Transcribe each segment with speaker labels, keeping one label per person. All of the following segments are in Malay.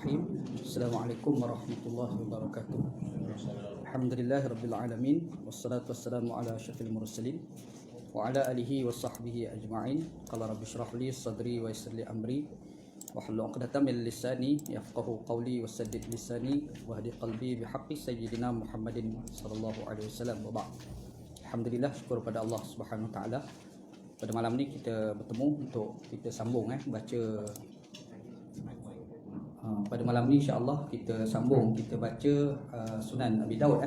Speaker 1: Bismillahirrahmanirrahim. Assalamualaikum warahmatullahi wabarakatuh. Alhamdulillahirabbil alamin wassalatu wassalamu ala asyrafil mursalin wa ala alihi wa sahbihi ajma'in. Qala rabbi shrah li sadri wa yassir li amri wahlul 'uqdatam min lisani yafqahu qawli wasaddid lisani wahdi qalbi bihaqqi sayyidina Muhammadin sallallahu alaihi wasallam. Wa ba'd. Alhamdulillah, syukur pada Allah Subhanahu wa taala. Pada malam ni kita bertemu untuk kita sambung baca. Pada malam ni insya-Allah kita sambung, kita baca Sunan Abi Daud.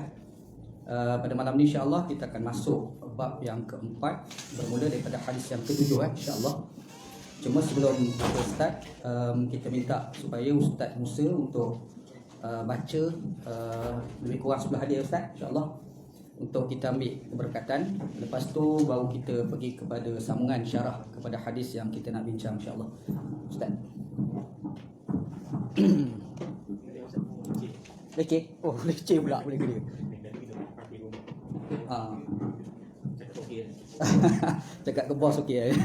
Speaker 1: Pada malam ni insya-Allah kita akan masuk bab yang keempat, bermula daripada hadis yang ketujuh insya-Allah. Cuma sebelum kita start, kita minta supaya Ustaz Musa untuk baca lebih kurang 10 hadis Ustaz insya-Allah, untuk kita ambil keberkatan. Lepas tu baru kita pergi kepada sambungan syarah kepada hadis yang kita nak bincang insya-Allah. Ustaz. Leceh. Oh, leceh pula boleh ke dia? Cakap ke bos okey.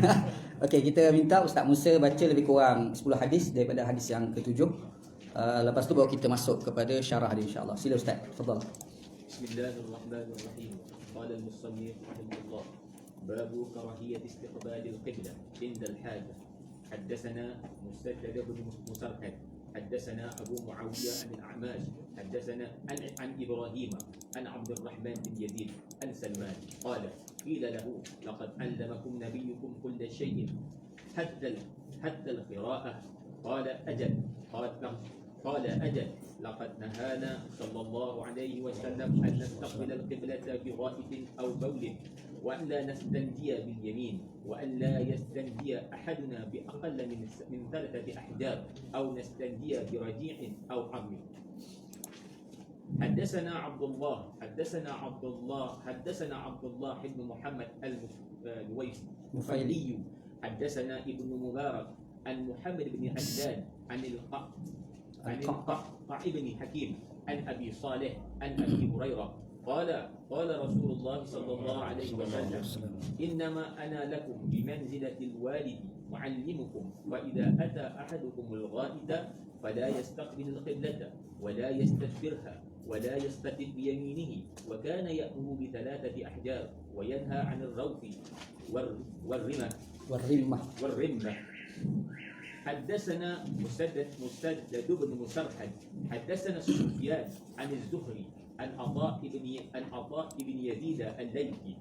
Speaker 1: Okey, kita minta Ustaz Musa baca lebih kurang 10 hadis daripada hadis yang ketujuh. Lepas tu baru kita masuk kepada syarah dia insya-Allah. Sila Ustaz, tafadhal.
Speaker 2: Bismillahirrahmanirrahim. Qala al-musannif rahimahullah, babu karahiyat istiqbal al-qiblah inda al-hajah. حدثنا مسدد بن مسرهد حدثنا أبو معاوية عن الأعمش حدثنا عن إبراهيم عن عبد الرحمن بن يزيد عن سلمان قال قيل له لقد علمكم نبيكم كل شيء حتى القراءة قال أجل قال أجل لقد نهانا صلى الله عليه وسلم أن نستقبل القبلة بغائط أو بول وأن لا نستنجي باليمين وأن لا يستنجي أحدنا بأقل من 3 أحجار أو نستنجي برجيع أو عظم. حدثنا عبد الله بن محمد النفيلي حدثنا ابن مبارك عن محمد بن عدان عن القعقاع بن حكيم عن أبي صالح عن أبي هريرة قال رسول الله صلى الله عليه وسلم إنما أنا لكم بمنزلة الوالد معلمكم، فإذا أتى أحدكم الغائط فلا يستقبل القبلة ولا يستدبرها ولا يستتر بيمينه، وكان يأمر ب3 أحجار وينهى عن الروث والرمة. حدثنا مسدد بن مسرهد حدثنا سفيان عن الزهري عن عطاء بن يزيد الليثي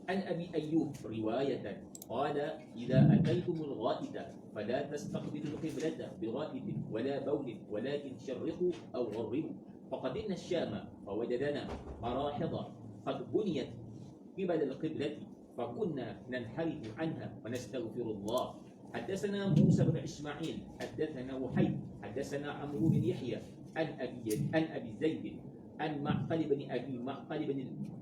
Speaker 2: عن أبي أيوب رواية قال إذا أتيتم الغائط فلا تستقبلوا القبلة بغائط ولا بول ولكن شرقوا أو غربوا، فقدمنا الشام فوجدنا مراحض قد بنيت قبل القبلة فكنا ننحرف عنها ونستغفر الله. حدثنا موسى بن إسماعيل حدثنا وحيد حدثنا عمرو بن يحيى عن أبي زيد عن معقل بن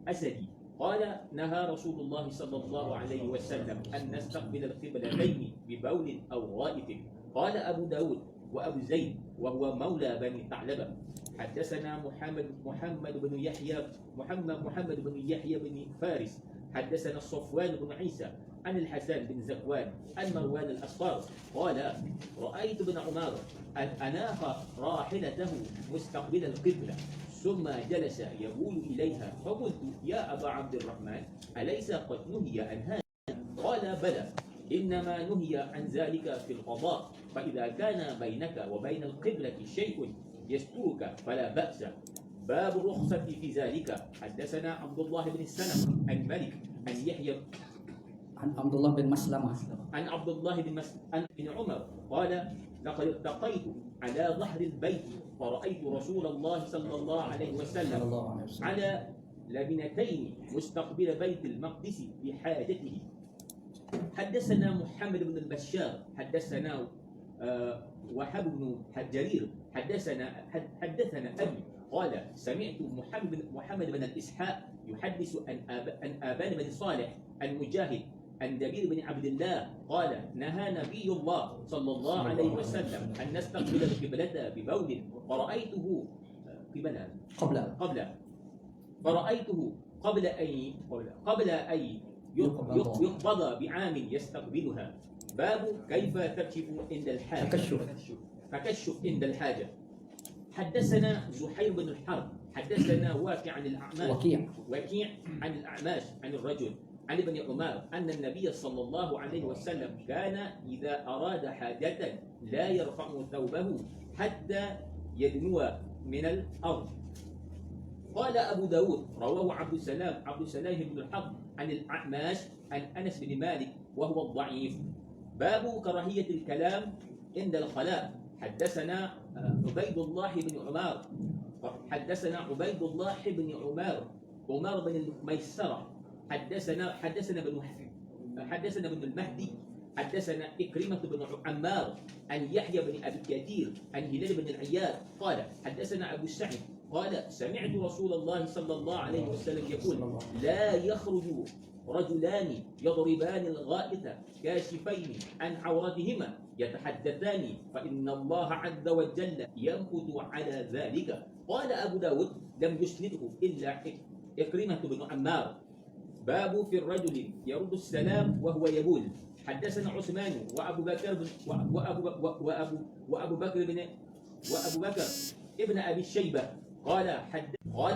Speaker 2: الأسدي قال نهى رسول الله صلى الله عليه وسلم أن نستقبل القبلتين ببول أو غائط. قال أبو داود وأبو زيد وهو مولى بني ثعلبة. حدثنا محمد بن يحيى بن فارس حدثنا صفوان بن عيسى عن الحسن بن زكوان عن مروان الأصفار قال رأيت ابن عمر أن أناخ راحلته مستقبل القبلة ثم جلس يبول إليها، فقلت يا أبا عبد الرحمن أليس قد نهي عن هذا؟ قال بلى، إنما نهي عن ذلك في القضاء، فإذا كان بينك وبين القبلة شيء يسترك فلا بأس. باب الرخصة في ذلك. حدثنا عبد الله بن السلام عن مالك عن يحيى
Speaker 1: عن عبد الله بن مسلمة
Speaker 2: عن ابن عمر قال لقد ارتقيت على ظهر البيت فرأيت رسول الله صلى الله عليه وسلم على لبنتين مستقبل بيت المقدس بحاجته. حدثنا محمد بن البشار حدثنا وهب بن جرير حدثنا أبي قال سمعت محمد بن الإسحاق يحدث عن آبان بن صالح عن مجاهد عن جبير بن عبد الله قال نهى نبي الله صلى الله عليه وسلم أن نستقبل القبلة ببول فرأيته قبل أن يقبض بعام يستقبلها. باب كيف تكشف عند الحاجة. تكشف عند الحاجة. حدثنا زحير بن الحرب حدثنا واقع عن الأعماش وكيع عن الأعماش عن الرجل عن ابن عمر أن النبي صلى الله عليه وسلم كان إذا أراد حاجة لا يرفع ثوبه حتى يدنو من الأرض. قال أبو داود رواه عبد السلام بن الحق عن الأعماش عن أنس بن مالك وهو الضعيف. باب كراهية الكلام عند الخلاء. حدثنا عبيد الله بن عمر حدثنا عبيد الله بن عمر بن الميسرة حدثنا بن المهدي حدثنا إكرمة بن عمار عن يحيى بن أبي كثير عن هلال بن العياض قال حدثنا أبو سعيد قال سمعت رسول الله صلى الله عليه وسلم يقول لا يخرج رجلان يضربان الغائط كاشفين عن عورتهما يتحدثان فإن الله عز وجل يمكث على ذلك. قال أبو داود لم يسنده إلا إكرمة بن عمار. باب في الرجل يرد السلام وهو يبول. حدثنا عثمان وأبو بكر ابن أبي الشيبة قال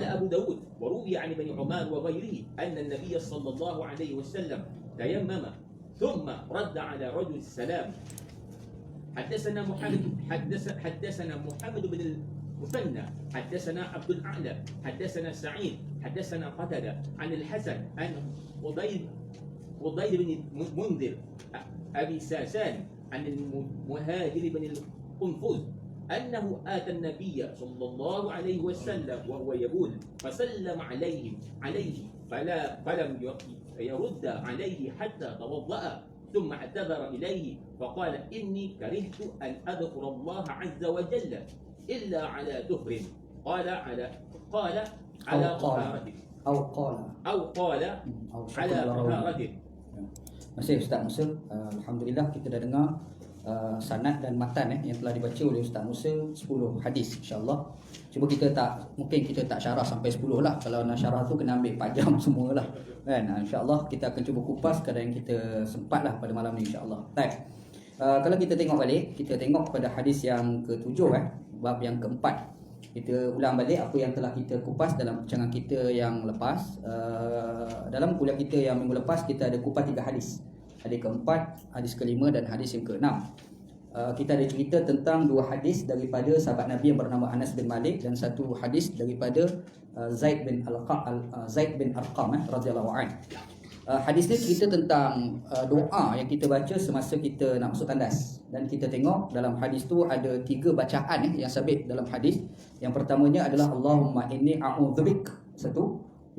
Speaker 2: أبو داود وروي عن ابن عمر وغيره أن النبي صلى الله عليه وسلم تيمم ثم رد على رجل السلام. حدثنا محمد بن المثنى حدثنا عبد الأعلى حدثنا سعيد حدثنا قتادة عن الحسن عن قضير بن منذر أبي ساسان عن المهاجر بن القنفذ أنه آتى النبي صلى الله عليه وسلم وهو يبول فسلم عليه فلم يرد عليه حتى توضأ ثم اعتذر إليه فقال إني كرهت أن أذكر الله عز وجل إلا على دهر قال على طهارته أو قال على طهارته.
Speaker 1: Masih Ustaz Musa, Alhamdulillah kita dah dengar sanad dan matan yang telah dibaca oleh Ustaz Musa 10 hadis insya-Allah. Cuba mungkin kita tak syarah sampai 10 lah. Kalau nak syarah tu kena ambil 4 jam semualah. Kan? Insya-Allah kita akan cuba kupas kadar yang kita sempat lah pada malam ni insya-Allah. Baik. Kalau kita tengok balik, kita tengok pada hadis yang ke-7 bab yang ke-4. Kita ulang balik apa yang telah kita kupas dalam perbincangan kita yang lepas. Dalam kuliah kita yang minggu lepas kita ada kupas 3 hadis. Hadis ke-4, hadis ke-5 dan hadis yang ke-6. Kita ada cerita tentang 2 hadis daripada sahabat Nabi yang bernama Anas bin Malik dan 1 hadis daripada Zaid bin Arqam radhiyallahu anhu. Hadis ni cerita tentang doa yang kita baca semasa kita nak masuk tandas. Dan kita tengok dalam hadis tu ada 3 bacaan yang sabit dalam hadis. Yang pertamanya adalah Allahumma inni a'udzubik, 1.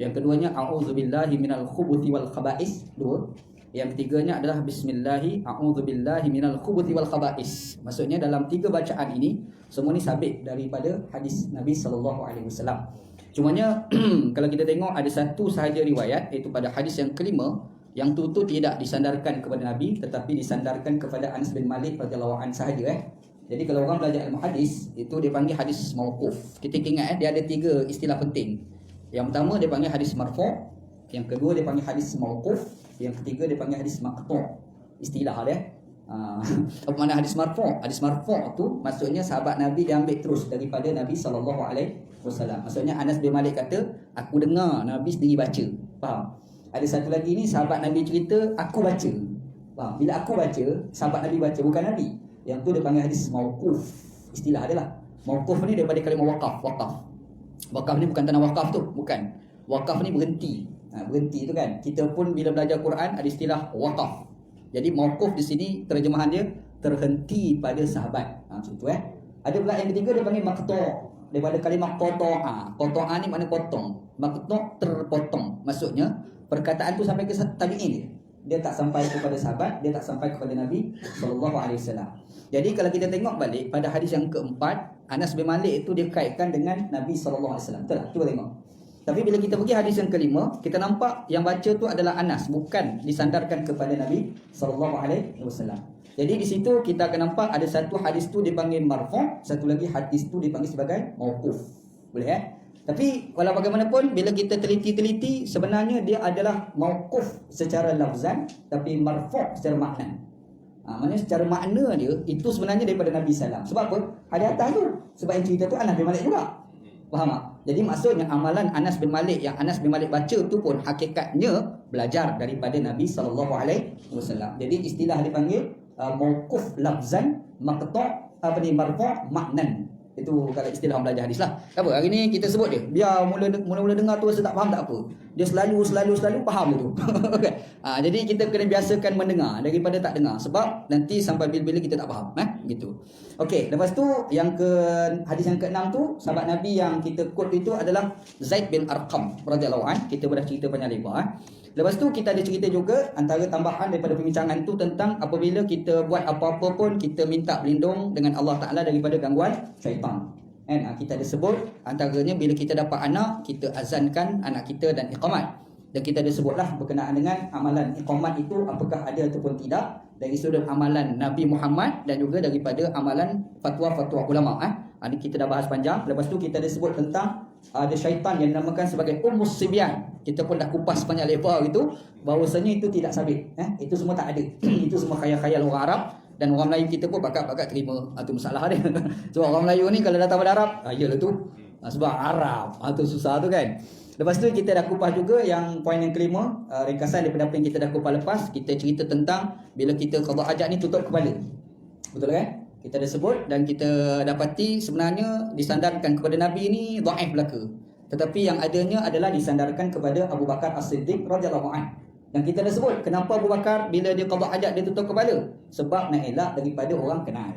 Speaker 1: Yang keduanya a'udzubillahi minal khubuthi wal khaba'is, 2. Yang ketiganya adalah bismillahi a'udzubillahi minal khubuthi wal khaba'is. Maksudnya dalam 3 bacaan ini semua ni sabit daripada hadis Nabi sallallahu alaihi wasallam. Cumanya kalau kita tengok ada satu sahaja riwayat iaitu pada hadis yang ke-5 yang tu tidak disandarkan kepada Nabi tetapi disandarkan kepada Anas bin Malik radhiyallahu anhu sahaja Jadi kalau orang belajar ilmu hadis itu dia panggil hadis mauquf. Kita ingat dia ada 3 istilah penting. Yang pertama dia panggil hadis marfu', yang kedua dia panggil hadis mauquf, yang ketiga dia panggil hadis maqtu'. Istilah dia. Apa makna hadis marfu'? Hadis marfu' tu maksudnya sahabat Nabi dia ambil terus daripada Nabi sallallahu alaihi wasallam. Maksudnya Anas bin Malik kata, aku dengar Nabi sendiri baca. Faham? Ada satu lagi ni sahabat Nabi cerita, aku baca. Faham? Bila aku baca, sahabat Nabi baca, bukan Nabi. Yang tu dia panggil hadis mauquf. Istilah dia lah. Mauquf ni daripada kalimah waqaf. Waqaf ni bukan tanah wakaf tu, bukan. Waqaf ni berhenti. Berhenti tu kan. Kita pun bila belajar Quran ada istilah waqaf. Jadi mauquf di sini terjemahan dia terhenti pada sahabat. Macam tu Ada pula yang ketiga dia panggil maqtu'. Daripada kalimah qata'a. Qata'a ni makna potong. Maqtu' terpotong. Maksudnya perkataan tu sampai ke tabi'in dia. Dia tak sampai kepada sahabat, dia tak sampai kepada Nabi sallallahu alaihi wasallam. Jadi kalau kita tengok balik pada hadis yang keempat, Anas bin Malik itu dia kaitkan dengan Nabi sallallahu alaihi wasallam. Betul tak? Cuba tengok. Tapi bila kita pergi hadis yang kelima, kita nampak yang baca tu adalah Anas, bukan disandarkan kepada Nabi sallallahu alaihi wasallam. Jadi di situ kita akan nampak ada satu hadis tu dipanggil marfu', satu lagi hadis tu dipanggil sebagai mauquf. Boleh Tapi walau bagaimanapun bila kita teliti-teliti sebenarnya dia adalah mauquf secara lafzan tapi marfu' secara makna. Maknanya secara makna dia itu sebenarnya daripada Nabi SAW. Sebab apa? Hadis atas tu. Sebab yang cerita tu Anas bin Malik juga. Faham tak? Jadi maksudnya amalan Anas bin Malik yang Anas bin Malik baca tu pun hakikatnya belajar daripada Nabi SAW. Jadi istilah dipanggil mauquf lafzan, maqta' marfu' maknan. Itu kalau istilah orang belajar hadis lah. Tak apa, hari ni kita sebut dia. Biar mula-mula dengar tu rasa tak faham tak apa. Dia selalu faham dia tu. Okay. Jadi kita kena biasakan mendengar daripada tak dengar. Sebab nanti sampai bila-bila kita tak faham. Gitu. Okey, lepas tu hadis yang ke-6 tu, sahabat Nabi yang kita quote itu adalah Zaid bin Arqam radhiyallahu anhu. Kita dah cerita panjang lebar. Lepas tu kita ada cerita juga antara tambahan daripada perbincangan tu tentang apabila kita buat apa-apa pun kita minta berlindung dengan Allah Ta'ala daripada gangguan syaitan. Kita ada sebut antaranya bila kita dapat anak, kita azankan anak kita dan iqamat. Dan kita ada sebutlah berkenaan dengan amalan iqamat itu apakah ada ataupun tidak dari sudut amalan Nabi Muhammad dan juga daripada amalan fatwa-fatwa ulama. Ini kita dah bahas panjang. Lepas tu kita ada sebut tentang ada syaitan yang dinamakan sebagai Ummus Sibyan. Kita pun dah kupas panjang lebar gitu, bahawasanya itu tidak sabit. Itu semua tak ada. Itu semua khayal-khayal orang Arab. Dan orang Melayu kita pun bakat-bakat terima. Itu masalah dia. Sebab orang Melayu ni kalau datang pada Arab, yalah tu. Sebab Arab. Itu susah tu kan. Lepas tu kita dah kupas juga yang poin yang kelima, ringkasan daripada apa yang kita dah kupas lepas. Kita cerita tentang bila kita qada hajat ni tutup kepala. Betul kan? Kita dah sebut dan kita dapati sebenarnya disandarkan kepada Nabi ni dhaif belaka. Tetapi yang adanya adalah disandarkan kepada Abu Bakar As-Siddiq radhiyallahu anhu. Dan kita dah sebut kenapa Abu Bakar bila dia qada hajat dia tutup kepala? Sebab nak elak daripada orang kenal.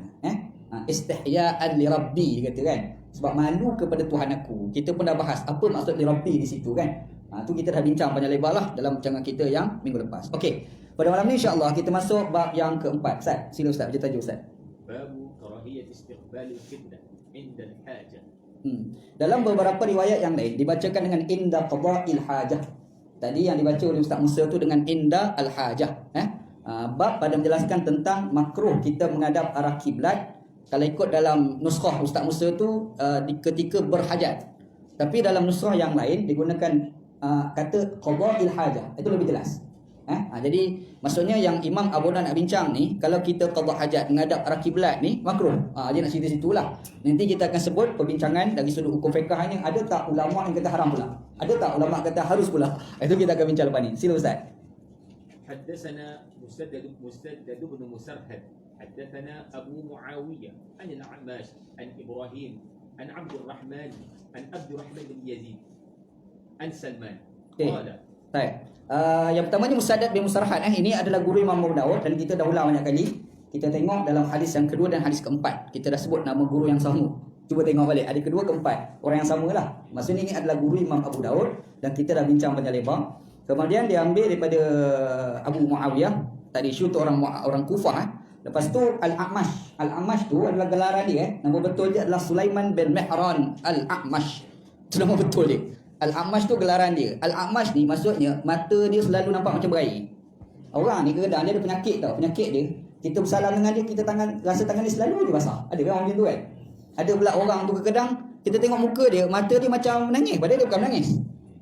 Speaker 1: Istihya'an li rabbi dia kata kan. Sebab malu kepada Tuhan aku. Kita pun dah bahas apa maksud li rabbi di situ kan. Tu kita dah bincang panjang lebar lah dalam perbincangan kita yang minggu lepas. Okey. Pada malam ni insya-Allah kita masuk bab yang keempat. Ustaz, sila Ustaz baca tajuk Ustaz.
Speaker 2: Babu karahiyat istiqbal al-qiblah inda al-hajah.
Speaker 1: Dalam beberapa riwayat yang lain dibacakan dengan inda qada'il hajah. Tadi yang dibaca oleh Ustaz Musa tu dengan inda al-hajah. Bab pada menjelaskan tentang makruh kita menghadap arah kiblat. Kalau ikut dalam nuskhah Ustaz Musa tu ketika berhajat. Tapi dalam nuskhah yang lain digunakan kata qada'il hajah. Itu lebih jelas. Jadi maksudnya yang Imam Abu Dawud nak bincang ni, kalau kita qada hajat menghadap arah kiblat ni makruh. Dia nak cerita situlah. Nanti kita akan sebut perbincangan dari sudut hukum fiqh ni, ada tak ulama yang kata haram pula? Ada tak ulama kata harus pula? Itu kita akan bincang lepas ni. Sila Ustaz.
Speaker 2: حدثنا مسدد بن مسرهد حدثنا أبو معاوية عن الأعمش عن إبراهيم عن عبد الرحمن بن يزيد عن سلمان قال.
Speaker 1: Yang pertamanya Musaddad bin Musarhad. Ini adalah guru Imam Abu Dawud dan kita dah ulang banyak kali. Kita tengok dalam hadis yang kedua dan hadis keempat. Kita dah sebut nama guru yang sama. Cuba tengok balik hadis kedua keempat, orang yang sama lah. Maksudnya ini adalah guru Imam Abu Dawud dan kita dah bincang panjang lebar. Kemudian dia ambil daripada Abu Muawiyah. Tadi isu tu orang Kufah. Lepas tu Al-A'mash. Al-A'mash tu adalah gelaran dia. Nama betul dia adalah Sulaiman bin Mihran Al-A'mash. Itu nama betul dia. Al-A'mash tu gelaran dia. Al-A'mash ni maksudnya mata dia selalu nampak macam berair. Orang ni kadang-kadang dia ada penyakit tau. Penyakit dia, kita bersalam dengan dia, kita rasa tangan dia selalu dia basah. Ada kan orang macam tu kan? Ada pula orang tu kadang kita tengok muka dia, mata dia macam menangis, padahal dia bukan menangis.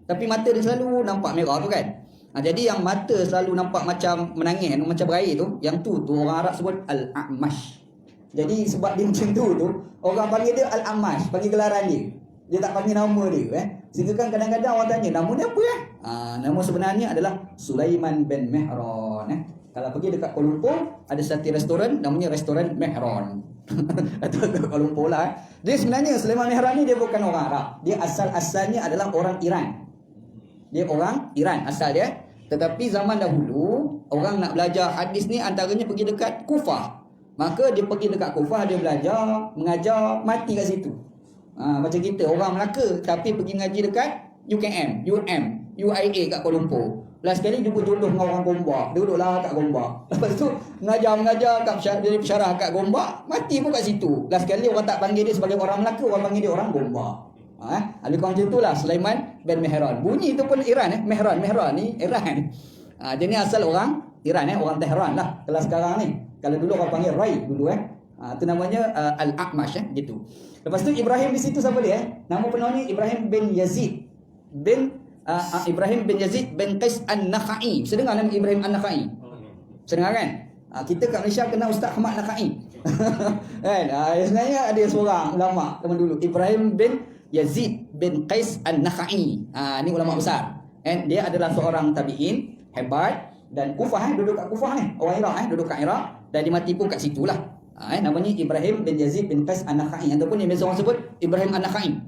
Speaker 1: Tapi mata dia selalu nampak merah tu kan. Jadi yang mata selalu nampak macam menangis, macam berair tu, yang tu orang Arab sebut Al-A'mash. Jadi sebab dia macam tu orang panggil dia Al-A'mash, panggil gelaran dia. Dia tak panggil nama dia Sehingga kan kadang-kadang orang tanya, nama dia apa nama sebenarnya adalah Sulaiman bin Mihran Kalau pergi dekat Kuala Lumpur, ada satu restoran namanya Restoran Mihran. Atau dekat Kuala Lumpur lah Dia sebenarnya Sulaiman Mihran ni dia bukan orang Arab. Dia asal-asalnya adalah orang Iran. Dia orang Iran asal dia. Tetapi zaman dahulu orang nak belajar hadis ni antaranya pergi dekat Kufah. Maka dia pergi dekat Kufah, dia belajar, mengajar, mati kat situ. Macam kita orang Melaka tapi pergi ngaji dekat UKM, UIA kat Kuala Lumpur. Last sekali jumpa jodoh dengan orang Gombak, dia duduklah kat Gombak. Lepas tu mengajar kat jadi pensyarah kat Gombak, mati pun kat situ. Last sekali orang tak panggil dia sebagai orang Melaka, orang panggil dia orang Gombak. Lebih kurang macam itulah Sulaiman bin Mihran. Bunyi itu pun Iran Mihran ni Iran. Dia ni asal orang Iran orang Tehran lah. Kalau sekarang ni, kalau dulu orang panggil Rai dulu itu namanya Al-A'mash gitu. Lepas tu Ibrahim di situ siapa dia? Nama penuhnya Ibrahim bin Yazid bin Qais An-Nakhai. Bisa dengar nama Ibrahim An-Nakhai? Bisa dengar kan? Kita kat Malaysia kenal Ustaz Ahmad Nakhai. Kan? Sebenarnya ada seorang ulama zaman dulu, Ibrahim bin Yazid bin Qais An-Nakhai. Ni ulama besar. And dia adalah seorang tabi'in hebat dan Kufah, duduk kat Kufah ni. Orang Iraq duduk kat Iraq dan dia mati pun kat situlah. Namanya Ibrahim bin Yazid bin Qais An-Nakhai ataupun yang biasa orang sebut Ibrahim An-Nakhai.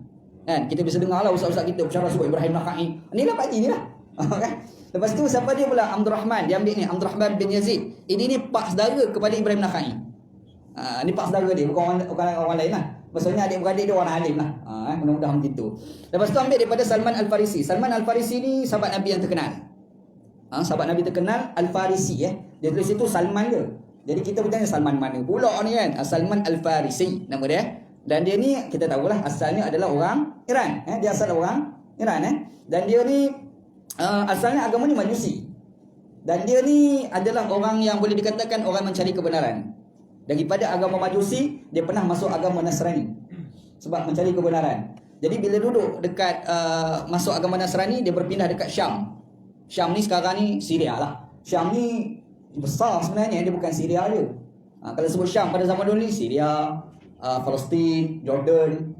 Speaker 1: Kan? Kita bisa dengar lah ustaz-ustaz kita bercara sebut Ibrahim Nakhai. Inilah pak haji ni lah. Kan? Lepas tu siapa dia pula? Abdul Rahman. Dia ambil ni Abdul bin Yazid. Ini ni pak saudara kepada Ibrahim Nakhai. Ni pak saudara dia, bukan orang lain lah. Maksudnya adik-beradik dia orang alim lah. Mudah-mudahan begitu. Lepas tu ambil daripada Salman Al-Farisi. Salman Al-Farisi ni sahabat Nabi yang terkenal. Sahabat Nabi terkenal Al-Farisi. Dia tulis itu Salman ke. Jadi kita bertanya Salman mana pula ni kan? Salman Al-Farisi nama dia. Dan dia ni kita tahulah asalnya adalah orang Iran. Dia asal orang Iran. Dan dia ni asalnya agamanya Majusi. Dan dia ni adalah orang yang boleh dikatakan orang mencari kebenaran. Daripada agama Majusi, dia pernah masuk agama Nasrani sebab mencari kebenaran. Jadi bila duduk dekat masuk agama Nasrani, dia berpindah dekat Syam. Syam ni sekarang ni Syria lah. Syam ni besar sebenarnya, dia bukan Syria je. Kalau sebut Syam pada zaman dulu ni Syria, Palestin, Jordan,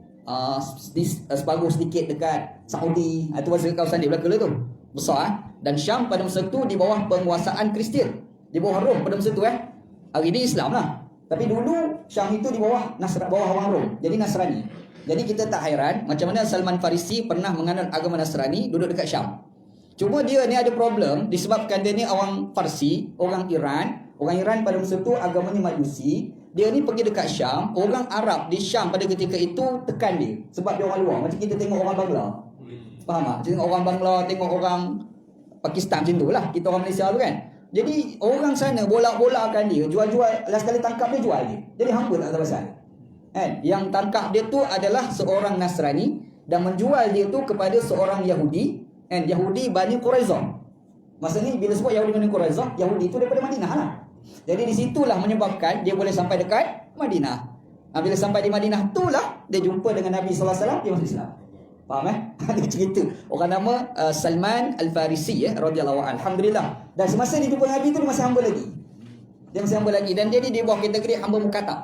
Speaker 1: separuh sedikit dekat Saudi. Itu masa kawasan di belakang tu. Besar. Dan Syam pada masa tu di bawah penguasaan Kristian. Di bawah Rom pada masa tu. Hari ni Islam lah. Tapi dulu Syam itu di bawah orang Rom. Jadi Nasrani. Jadi kita tak hairan macam mana Salman Farisi pernah menganut agama Nasrani duduk dekat Syam. Cuma dia ni ada problem disebabkan dia ni orang Farsi, orang Iran. Orang Iran pada masa tu agamanya Majusi. Dia ni pergi dekat Syam. Orang Arab di Syam pada ketika itu tekan dia. Sebab dia orang luar. Macam kita tengok orang Bangla. Faham tak? Tengok orang Bangla, tengok orang Pakistan macam tu lah. Kita orang Malaysia tu kan. Jadi orang sana bolak-bolakan dia, jual-jual, last kali tangkap dia jual dia. Jadi hamba tak tahu pasal. Yang tangkap dia tu adalah seorang Nasrani dan menjual dia tu kepada seorang Yahudi. Yahudi Bani Quraizah. Masa ni bila sebut Yahudi Bani Quraizah, Yahudi tu daripada Madinah lah. Jadi di situlah menyebabkan dia boleh sampai dekat Madinah. Bila sampai di Madinah itulah dia jumpa dengan Nabi sallallahu alaihi wasallam, dia masuk Islam. Faham Dia cerita orang nama Salman Al-Farisi radhiyallahu anhu. Alhamdulillah. Dan semasa dia jumpa Nabi tu dia masih hamba lagi. Dia masih hamba lagi dan dia ni di bawah kategori hamba mukatab.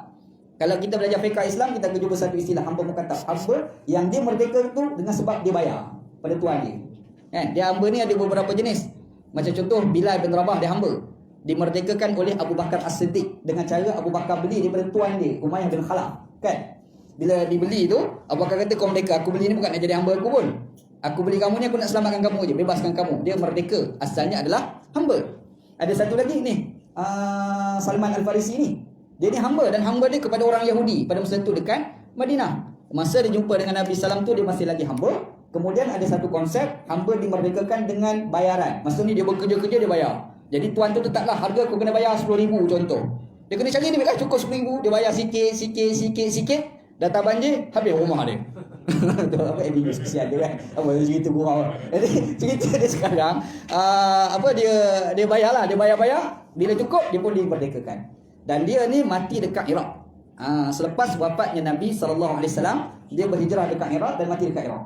Speaker 1: Kalau kita belajar fiqh Islam, kita akan jumpa satu istilah hamba mukatab. Hamba yang dia merdeka tu dengan sebab dia bayar pada tuan dia. Dia hamba ni ada beberapa jenis. Macam contoh Bilal bin Rabah, dia hamba. Dimerdekakan oleh Abu Bakar As-Siddiq dengan cara Abu Bakar beli daripada tuan dia, Umayyah bin Khalaf. Kan? Bila dibeli tu, Abu Bakar kata kau merdeka. Aku beli ni bukan nak jadi hamba aku pun. Aku beli kamu ni, aku nak selamatkan kamu je, bebaskan kamu. Dia merdeka. Asalnya adalah hamba. Ada satu lagi ni, Salman Al-Farisi ni. Dia ni hamba dan hamba dia kepada orang Yahudi pada masa tu dekat Madinah. Masa dia jumpa dengan Nabi SAW tu dia masih lagi hamba. Kemudian ada satu konsep hamba dimerdekakan dengan bayaran. Masa ni dia bekerja-kerja dia bayar. Jadi tuan tu tetaplah harga kau kena bayar 10,000 contoh. Dia kena cari duit lah cukup 10,000, dia bayar sikit. Datang banjir, habis rumah dia. Tu apa abuse kesian dia kan. Apa cerita gurau. Jadi cerita dia sekarang dia bayarlah, dia bayar. Bila cukup dia pun dimerdekakan. Dan dia ni mati dekat Iraq. Selepas wafatnya Nabi sallallahu alaihi wasallam, dia berhijrah dekat Iraq dan mati dekat Iraq.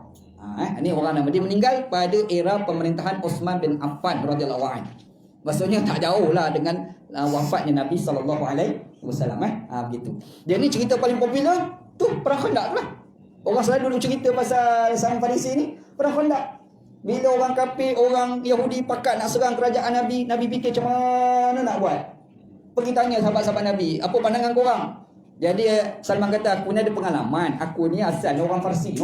Speaker 1: Ini orang nama dia meninggal pada era pemerintahan Osman bin Affan radhiyallahu anhu. Maksudnya tak jauh lah dengan wafatnya Nabi sallallahu alaihi wasallam. Begitu. Dia ni cerita paling popular tu perang Khandaq lah. Orang selalu dulu cerita pasal Salman Farisi ni perang Khandaq. Bila orang kafir, orang Yahudi pakat nak serang kerajaan Nabi, Nabi fikir macam mana nak buat. Pergi tanya sahabat-sahabat Nabi, apa pandangan korang? Jadi Salman kata, aku ni ada pengalaman. Aku ni asal orang Farsi.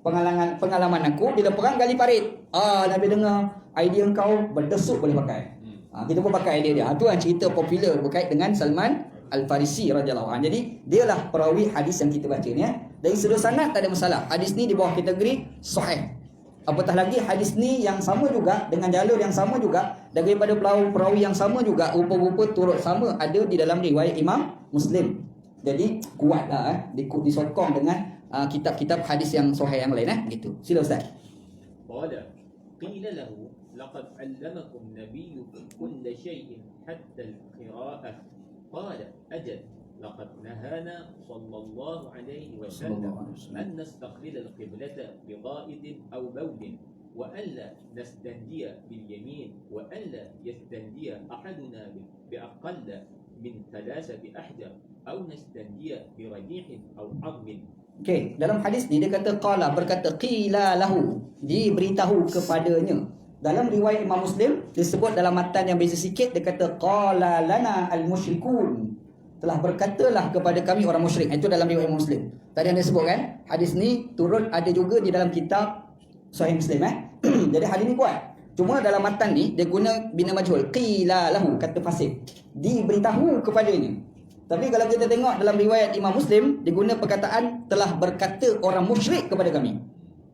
Speaker 1: Pengalaman aku bila perang gali parit. Nabi dengar idea kau berdesuk boleh pakai. Kita pun pakai idea dia. Itu kan cerita popular berkait dengan Salman Al-Farisi radhiyallahu anhu. Jadi dialah perawi hadis yang kita baca ni. Dari sudut sanad tak ada masalah. Hadis ni di bawah kategori sahih. Apatah lagi hadis ni yang sama juga dengan jalur yang sama juga daripada perawi yang sama juga, rupa-rupa turut sama ada di dalam riwayat Imam Muslim. Jadi kuatlah disokong dengan kitab-kitab hadis yang sahih yang lain gitu. Sila Ustaz.
Speaker 2: Qala qila lahu laqad 'allamakum nabiyyukum kull shay'in hatta al-qira'ah. قال أجل لقد نهانا صلى الله عليه وسلم أن نستقبل القبلة بغائط أو بول وألا نستنجي باليمين وألا يستنجي أحدنا بأقل من 3 أحجار أو نستنجي برجيح أو عظم.
Speaker 1: Okey, dalam hadis ni dia kata qala, berkata qila lahu, diberitahu kepadanya. Dalam riwayat Imam Muslim disebut dalam matan yang beza sikit, dia kata qala lana al-musyrikun, telah berkatalah kepada kami orang musyrik. Itu dalam riwayat Imam Muslim. Tadi anda sebut kan, hadis ni turut ada juga di dalam kitab Sahih Muslim Jadi hadis ni kuat. Cuma dalam matan ni dia guna bina majhul, qila lahu, kata fasih, diberitahu kepadanya. Tapi kalau kita tengok dalam riwayat Imam Muslim, dia guna perkataan telah berkata orang musyrik kepada kami.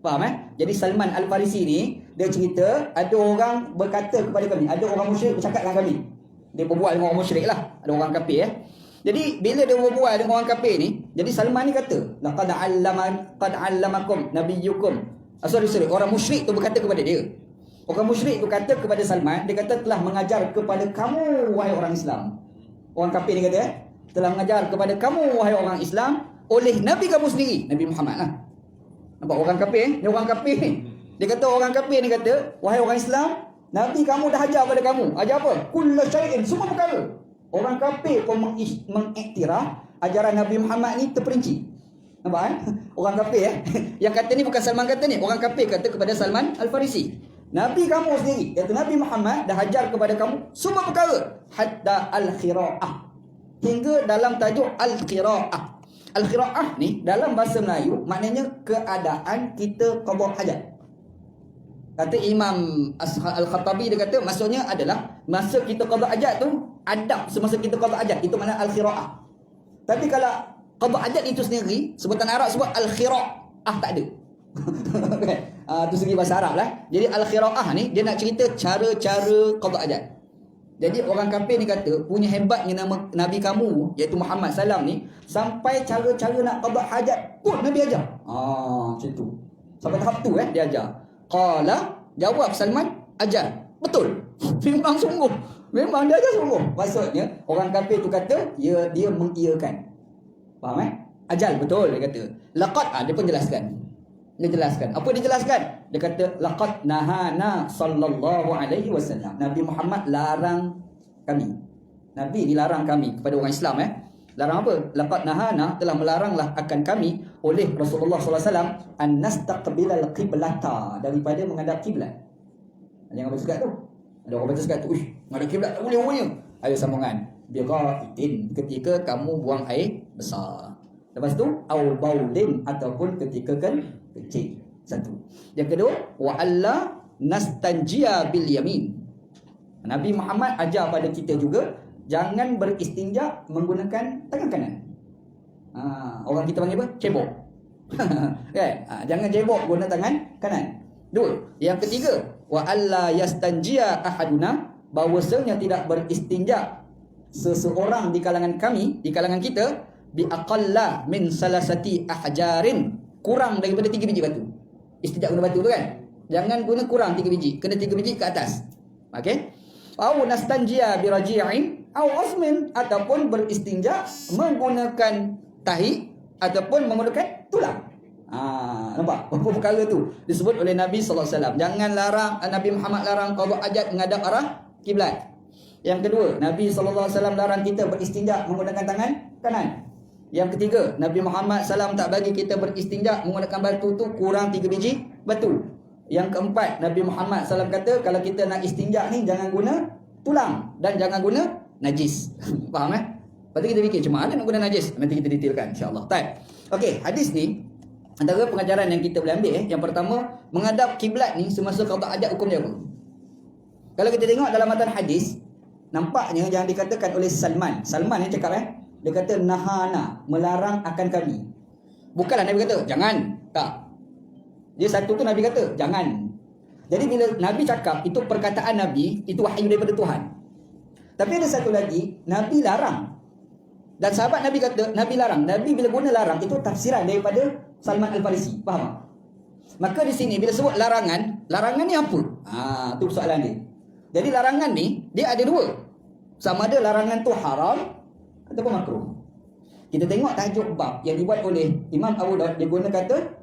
Speaker 1: Faham Jadi Salman Al-Farisi ni dia cerita ada orang berkata kepada kami, ada orang musyrik bercakap dengan kami. Dia berbual dengan orang musyrik lah, ada orang kafir Jadi bila dia berbual dengan orang kafir ni, jadi Salman ni kata, laqad allamakum nabiyyukum. Sorry, orang musyrik tu berkata kepada dia. Orang musyrik tu kata kepada Salman, dia kata telah mengajar kepada kamu wahai orang Islam. Orang kafir ni kata telah mengajar kepada kamu wahai orang Islam oleh Nabi kamu sendiri, Nabi Muhammad lah. Nampak orang kafir ni, orang kafir ni. Dia kata orang kafir ni kata, wahai orang Islam, Nabi kamu dah ajar pada kamu. Ajar apa? Kullu syai'in, semua perkara. Orang kafir pun mengiktiraf ajaran Nabi Muhammad ni terperinci. Nampak Orang kafir Yang kata ni bukan Salman kata ni, orang kafir kata kepada Salman Al-Farisi, Nabi kamu sendiri, kata Nabi Muhammad dah ajar kepada kamu semua perkara, hatta al-khira'ah, hingga dalam tajuk al-qira'ah. Al-qira'ah ni dalam bahasa Melayu maknanya keadaan kita qada hajat. Kata Imam Al-Khattabi, dia kata maksudnya adalah masa kita qada hajat tu, adab semasa kita qada hajat, itu makna al-qira'ah. Tapi kalau qada hajat itu sendiri, sebutan Arab sebut al-khira'ah, tak ada. Tu segi bahasa Arab lah. Jadi al-khira'ah ni dia nak cerita cara-cara qada hajat. Jadi orang kafir ni kata punya hebatnya nama Nabi kamu iaitu Muhammad SAW ni, sampai cara-cara nak qada hajat pun Nabi ajar. Macam tu. Sampai tahap tu dia ajar. Qala, jawab Salman, ajar. Betul. Memang sungguh. Memang dia ajar sungguh. Maksudnya orang kafir tu kata dia mengiyakan. Faham Ajal, betul dia kata. Laqad, dia pun jelaskan. Dia jelaskan. Apa dia jelaskan? Dia kata laqad nahana sallallahu alaihi wasallam. Nabi Muhammad larang kami. Nabi ni larang kami kepada orang Islam Larang apa? Laqad nahana, telah melaranglah akan kami oleh Rasulullah sallallahu alaihi wasallam an nastaqbilal qiblata, daripada menghadap kiblat. Jangan baca sekat tu. Ada orang baca sekat tu, menghadap kiblat tak boleh umumnya. Ayo sambungan. Biqaitin, ketika kamu buang air besar. Lepas tu au baulin, ataupun ketika kecil. Satu. Yang kedua, wa alla nastanjia bil yamin. Nabi Muhammad ajar pada kita juga jangan beristinja menggunakan tangan kanan. Orang kita panggil apa? Cebok. Jangan cebok guna tangan kanan. Dua. Yang ketiga, wa alla yastanjia ahaduna, bahwasanya tidak beristinja seseorang di kalangan kami, di kalangan kita, bi aqalla min salasati ahjarin, kurang daripada 3 biji batu. Istinja guna batu tu kan, jangan guna kurang 3 biji, kena 3 biji ke atas. Okey. Au nastanjia bi raji'in au asmin, ataupun beristinja menggunakan tahi ataupun menggunakan tulang. Nampak? Apa perkara tu disebut oleh Nabi sallallahu alaihi wasallam. Jangan larang, Nabi Muhammad larang qada hajat menghadap arah kiblat. Yang kedua, Nabi sallallahu alaihi wasallam larang kita beristinja menggunakan tangan kanan. Yang ketiga, Nabi Muhammad SAW tak bagi kita beristinja menggunakan batu tu kurang 3 biji batu. Yang keempat, Nabi Muhammad SAW kata kalau kita nak istinja ni jangan guna tulang dan jangan guna najis. Faham Lepas tu kita fikir macam mana nak guna najis, nanti kita detailkan insya-Allah. Okey, hadis ni antara pengajaran yang kita boleh ambil yang pertama, menghadap kiblat ni semasa qada hajat hukum dia apa? Kalau kita tengok dalam matan hadis, nampaknya yang dikatakan oleh Salman yang cakap dia kata nahana, melarang akan kami. Bukanlah Nabi kata jangan, tak. Dia satu tu Nabi kata jangan. Jadi bila Nabi cakap itu perkataan Nabi, itu wahyu daripada Tuhan. Tapi ada satu lagi, Nabi larang. Dan sahabat Nabi kata Nabi larang. Nabi bila guna larang itu tafsiran daripada Salman Al-Farisi. Faham? Maka di sini bila sebut larangan ni apa? Tu soalan dia. Jadi larangan ni dia ada dua. Sama ada larangan tu haram ataupun makruh. Kita tengok tajuk bab yang dibuat oleh Imam Abu Daud, dia guna kata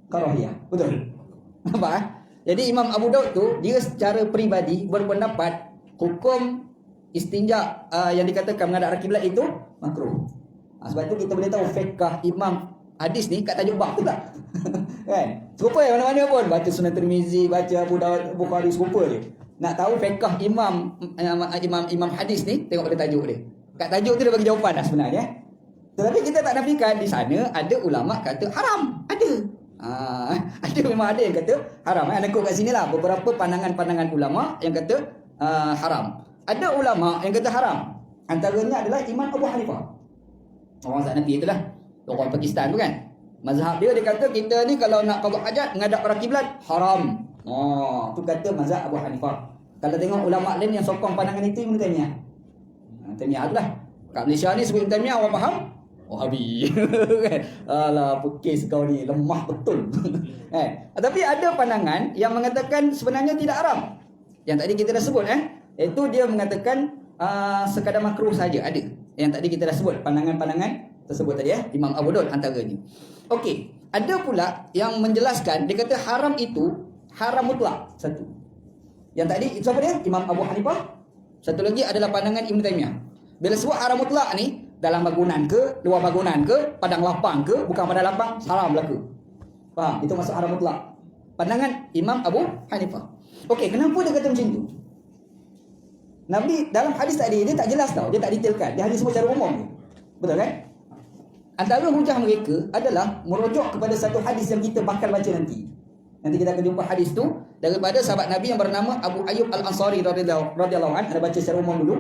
Speaker 1: karahiyah. Betul? Nampak Jadi Imam Abu Daud tu dia secara peribadi berpendapat hukum istinja yang dikatakan menghadap arah kiblat itu makruh. Sebab tu kita boleh tahu fiqh imam hadis ni kat tajuk bab tu tak? Kan? Serupa mana-mana pun baca Sunan Tirmizi, baca Abu Dawud, Bukhari, serupa je. Nak tahu fiqh imam hadis ni, tengok pada tajuk dia. Kat tajuk tu dia bagi jawapan dah sebenarnya. Tetapi kita tak nafikan di sana ada ulama kata haram, ada. Ada, memang ada yang kata haram. Anda kut kat sini lah beberapa pandangan-pandangan ulama yang kata haram. Ada ulama yang kata haram. Antaranya adalah Imam Abu Hanifah. Orang Hanafi itulah. Orang Pakistan tu kan. Mazhab dia kata kita ni kalau nak qada hajat menghadap arah kiblat haram. Tu kata mazhab Abu Hanifah. Kalau tengok ulama lain yang sokong pandangan itu Ibn Taimiyah. Taimiyah tu lah. Kat Malaysia ni sebut Ibn Taimiyah orang faham Wahabi. Alah, pekis kau ni lemah betul. Tapi ada pandangan yang mengatakan sebenarnya tidak haram. Yang tadi kita dah sebut iaitu dia mengatakan sekadar makruh saja, ada. Yang tadi kita dah sebut pandangan-pandangan tersebut tadi Imam Abu Daud antaranya. Okey, ada pula yang menjelaskan dia kata haram itu haram mutlak. Satu. Yang tadi siapa dia? Imam Abu Hanifah. Satu lagi adalah pandangan Ibn Taimiyah. Bila sebut haram mutlak ni, dalam bangunan ke, luar bangunan ke, padang lapang ke, bukan padang lapang, haram berlaku. Faham? Itu maksud haram mutlak. Pandangan Imam Abu Hanifah. Okey, kenapa dia kata macam tu? Nabi dalam hadis tadi dia tak jelas tau, dia tak detailkan. Dia hanya sebut secara umum je. Betul kan? Antara hujah mereka adalah merujuk kepada satu hadis yang kita bakal baca nanti. Nanti kita akan jumpa hadis tu daripada sahabat Nabi yang bernama Abu Ayyub Al-Ansari radhiyallahu anhu. Ada baca secara umum dulu.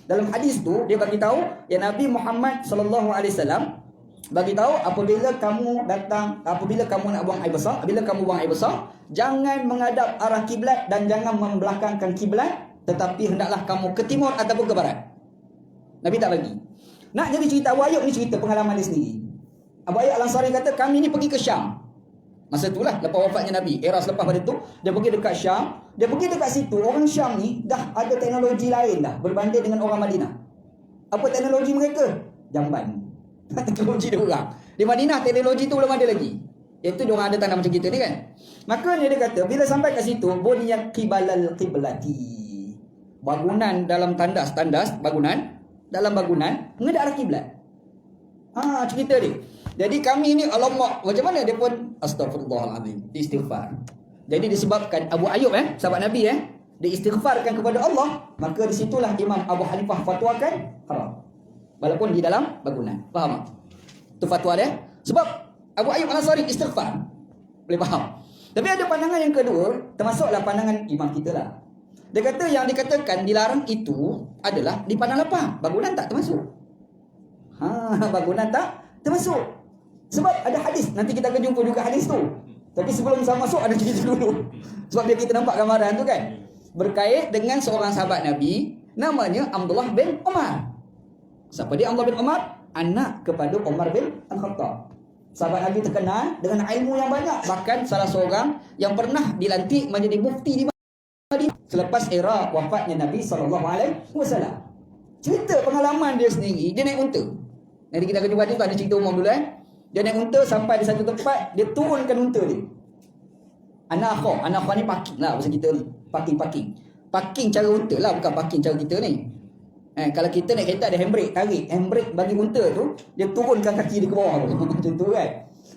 Speaker 1: Dalam hadis tu dia bagi tahu yang Nabi Muhammad sallallahu alaihi wasallam bagi tahu apabila kamu nak buang air besar, bila kamu buang air besar, jangan menghadap arah kiblat dan jangan membelakangkan kiblat, tetapi hendaklah kamu ke timur ataupun ke barat. Nabi tak bagi. Nak jadi cerita Abu Ayyub ni cerita pengalaman dia sendiri. Abu Ayyub Al-Ansari kata kami ni pergi ke Syam. Masa itulah lepas wafatnya Nabi, era selepas pada tu dia pergi dekat Syam. Dia pergi dekat situ, orang Syam ni dah ada teknologi lain dah berbanding dengan orang Madinah. Apa teknologi mereka? Jamban. Teknologi dia orang. Di Madinah teknologi tu belum ada lagi. Iaitu dia orang ada tanah macam kita ni kan. Maka dia kata bila sampai kat situ, buniyat qibalal qiblati. Bangunan dalam tandas bangunan dalam bangunan menghadap arah kiblat. Cerita dia. Jadi kami ni alamak, macam mana dia pun astagfirullahalazim, istighfar. Jadi disebabkan Abu Ayyub sahabat Nabi dia istighfarkan kepada Allah, maka di situlah Imam Abu Hanifah fatwakan haram. Walaupun di dalam bangunan. Faham tak? Itu fatwa dia. Sebab Abu Ayyub Al-Ansari istighfar. Boleh faham? Tapi ada pandangan yang kedua, termasuklah pandangan imam kita lah. Dia kata yang dikatakan dilarang itu adalah di padang lapang. Bangunan tak termasuk. Bangunan tak termasuk. Sebab ada hadis. Nanti kita akan jumpa juga hadis tu. Tapi sebelum saya masuk ada cerita dulu. Sebab biar kita nampak gambaran tu kan. Berkait dengan seorang sahabat Nabi namanya Abdullah bin Umar. Siapa dia Abdullah bin Umar? Anak kepada Umar bin Al-Khattab. Sahabat Nabi terkenal dengan ilmu yang banyak. Bahkan salah seorang yang pernah dilantik menjadi mufti di Madinah selepas era wafatnya Nabi SAW. Cerita pengalaman dia sendiri, dia naik unta. Nanti kita akan jumpa tu ada cerita umum dulu Dia naik unta sampai di satu tempat, dia turunkan unta dia. Anak akhah ni parking lah bahasa kita ni. Parking cara unta lah, bukan parking cara kita ni. Kalau kita naik kereta ada handbrake, tarik handbrake bagi unta tu, dia turunkan kaki dia ke bawah tu. Macam tu kan.